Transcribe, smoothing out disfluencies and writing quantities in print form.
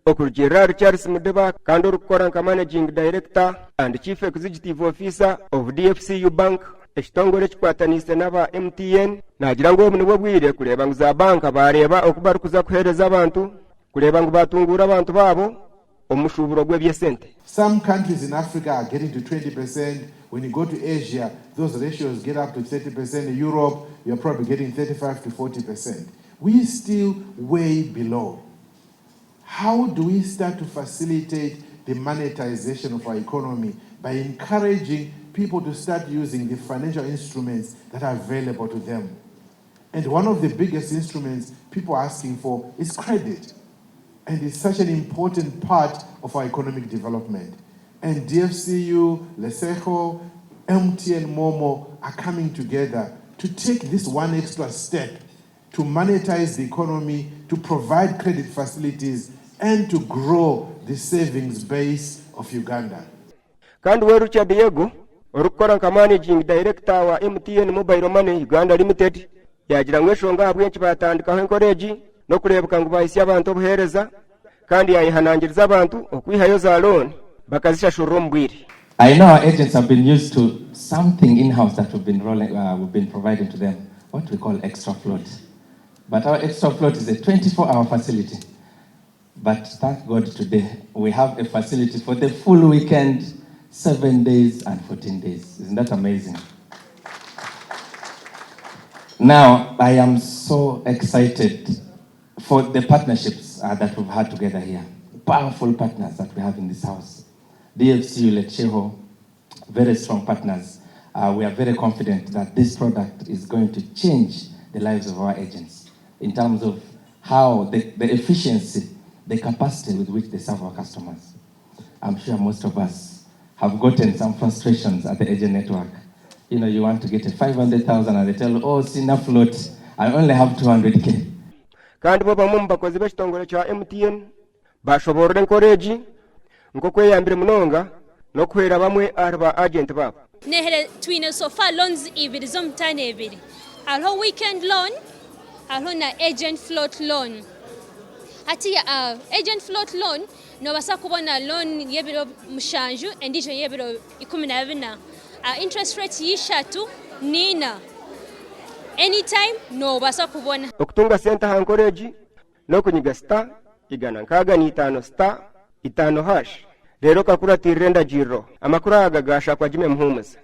Okurugirira Charles Mudeba kandi orukukora nka Managing Director and Chief Executive Officer of DFCU Bank ekitongole ekikwatanise n'aba MTN nagira ngu obu nibwo bwire kureba ngu za banka bareba okuba barikuza kuhereza abantu kureba ngu batungura abantu baabo omushuburo gw'ebyesente. Some countries in Africa are getting to 20%. When you go to Asia, those ratios get up to 30%. In Europe, you're probably getting 35 to 40%. We're still way below. How do we start to facilitate the monetization of our economy by encouraging people to start using the financial instruments that are available to them? And one of the biggest instruments people are asking for is credit. And it's such an important part of our economic development. And DFCU, Lesotho, MTN, Momo are coming together to take this one extra step to monetize the economy, to provide credit facilities, and to grow the savings base of Uganda. Kandi we Richard Yego, orukora nka Managing Director wa MTN Mobile Money Uganda Limited, yagira ngo eshonga habwenki batandikaho encourage no kurebuka ngo bahisi abantu obuhereza kandi yayihanangiriza abantu okwihayo za loan bakazishashura ombwiri. I know our agents have been used to something in-house that we've been providing to them, what we call extra float. But our extra float is a 24-hour facility. But thank God today we have a facility for the full weekend, 7 days and 14 days. Isn't that amazing? Now, I am so excited for the partnerships that we've had together here. Powerful partners that we have in this house. DFCU, Lecheho, very strong partners. We are very confident that this product is going to change the lives of our agents in terms of how the efficiency, the capacity with which they serve our customers. I'm sure most of us have gotten some frustrations at the agent network. You know, you want to get a 500,000 and they tell you, oh, see, enough float, I only have 200K. Kandi bo bamwe bakozi b'ekitongole kya MTN bashobora encourage nko kweyambira munonga no kuhera bamwe arba agent babo. Nehere twine sofa loans ibiri zo mutane ebiri. Hariho weekend loan, hariho na agent float loan. Hati agent float loan no basa kubona loan yebiro mushanju endijo yebiro 14. Interest rate yishatu nina. Anytime no basa kubona. Okutunga senta hankoreji no kunyiga star igana nkaga ni 5 star 5 hash. Rero kakura tirenda jiro amakuru agagasha kwa jime muhumuza.